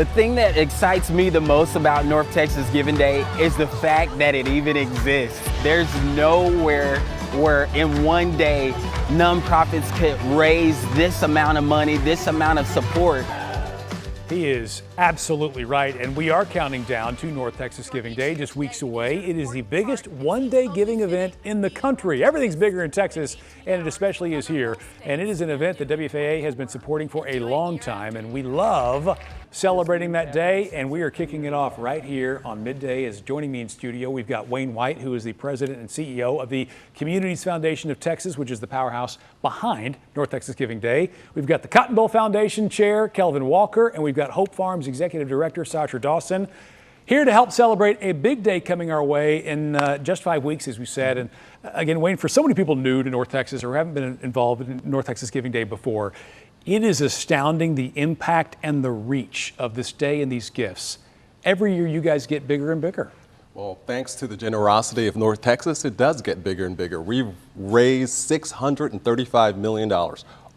The thing that excites me the most about North Texas Giving Day is the fact that it even exists. There's nowhere where in one day nonprofits could raise this amount of money, this amount of support. He is absolutely right, and we are counting down to North Texas Giving Day, just weeks away. It is the biggest one-day giving event in the country. Everything's bigger in Texas, and it especially is here. And it is an event that WFAA has been supporting for a long time, and we love celebrating that day, and we are kicking it off right here on Midday. As joining me in studio, we've got Wayne White, who is the president and CEO of the Communities Foundation of Texas, which is the powerhouse behind North Texas Giving Day. We've got the Cotton Bowl Foundation chair, Kelvin Walker, and we've got Hope Farms executive director, Satcher Dawson, here to help celebrate a big day coming our way in just 5 weeks, as we said. And again, Wayne, for so many people new to North Texas or haven't been involved in North Texas Giving Day before, it is astounding the impact and the reach of this day and these gifts. Every year you guys get bigger and bigger. Well, thanks to the generosity of North Texas, it does get bigger and bigger. We've raised $635 million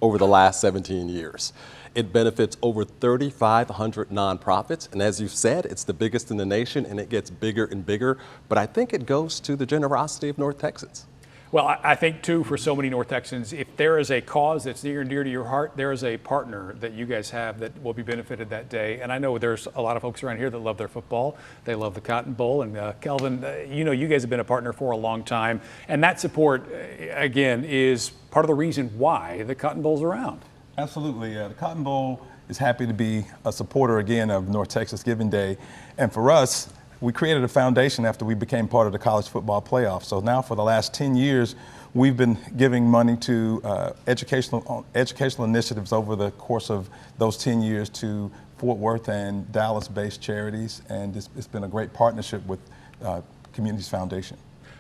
over the last 17 years. It benefits over 3,500 nonprofits, and as you've said, it's the biggest in the nation, and it gets bigger and bigger. But I think it goes to the generosity of North Texans. Well, I think, too, for so many North Texans, if there is a cause that's near and dear to your heart, there is a partner that you guys have that will be benefited that day. And I know there's a lot of folks around here that love their football. They love the Cotton Bowl. And Kelvin, you guys have been a partner for a long time. And that support, again, is part of the reason why the Cotton Bowl's around. Absolutely. The Cotton Bowl is happy to be a supporter, again, of North Texas Giving Day. And for us, we created a foundation after we became part of the college football playoff. So now for the last 10 years, we've been giving money to educational initiatives over the course of those 10 years to Fort Worth and Dallas-based charities. And it's been a great partnership with Communities Foundation.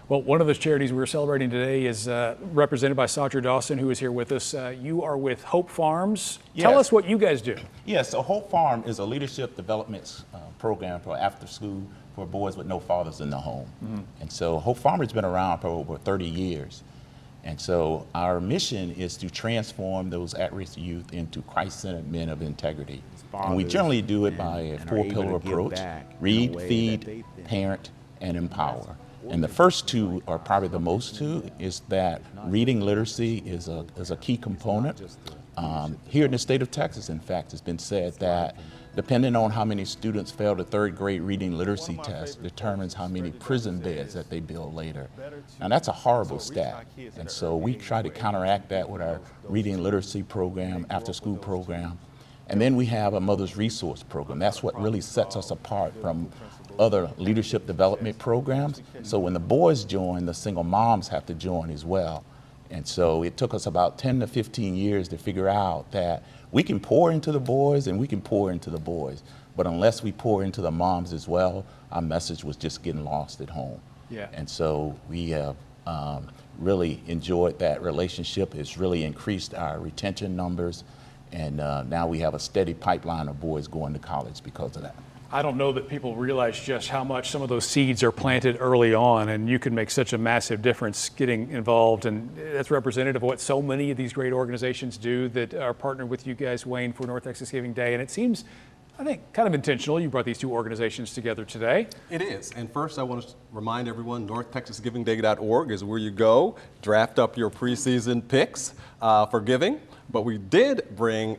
Well, one of those charities we're celebrating today is represented by Satcher Dawson, who is here with us. You are with Hope Farms. Yes. Tell us what you guys do. Yes, so Hope Farm is a leadership development program for after school for boys with no fathers in the home. Mm-hmm. And so Hope Farm has been around for over 30 years. And so our mission is to transform those at-risk youth into Christ-centered men of integrity. And we generally do it by a four-pillar approach: read, feed, parent, and empower. And the first two are probably the most two, is that reading literacy is a key component. Here in the state of Texas, in fact, it's been said that depending on how many students fail the third grade reading literacy test determines how many prison beds that they build later. Now that's a horrible stat. And so we try to counteract that with our reading literacy program, after school program. And then we have a mother's resource program. That's what really sets us apart from other leadership development programs. So when the boys join, the single moms have to join as well. And so it took us about 10 to 15 years to figure out that we can pour into the boys and we can pour into the boys. But unless we pour into the moms as well, our message was just getting lost at home. Yeah. And so we have really enjoyed that relationship. It's really increased our retention numbers. And now we have a steady pipeline of boys going to college because of that. I don't know that people realize just how much some of those seeds are planted early on, and you can make such a massive difference getting involved. And that's representative of what so many of these great organizations do that are partnered with you guys, Wayne, for North Texas Giving Day. And it seems, I think, kind of intentional. You brought these two organizations together today. It is. And first, I want to remind everyone, NorthTexasGivingDay.org is where you go, draft up your preseason picks for giving. But we did bring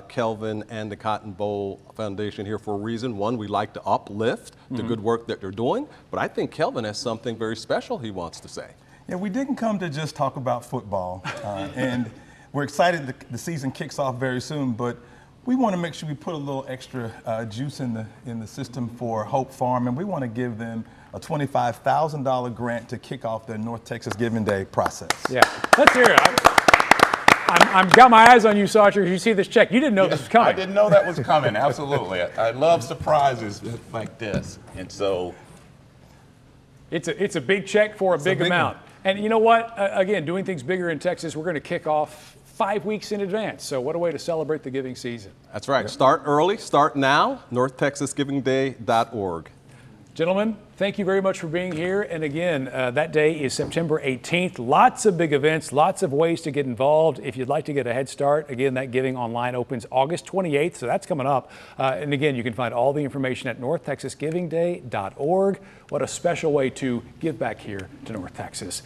Kelvin and the Cotton Bowl Foundation here for a reason. One, we like to uplift the good work that they're doing. But I think Kelvin has something very special he wants to say. Yeah, we didn't come to just talk about football. And we're excited the season kicks off very soon. But we want to make sure we put a little extra juice in the system for Hope Farm. And we want to give them a $25,000 grant to kick off their North Texas Giving Day process. Yeah, let's hear it. I've got my eyes on you, Satcher. You see this check. You didn't know this was coming. I didn't know that was coming, absolutely. I love surprises like this. And so it's a big check for a big amount. And you know what? Again, doing things bigger in Texas, we're going to kick off 5 weeks in advance. So what a way to celebrate the giving season. That's right. Start early, start now, NorthTexasGivingDay.org. Gentlemen, thank you very much for being here. And again, that day is September 18th. Lots of big events, lots of ways to get involved. If you'd like to get a head start, again, that giving online opens August 28th, so that's coming up. And again, you can find all the information at northtexasgivingday.org. What a special way to give back here to North Texas.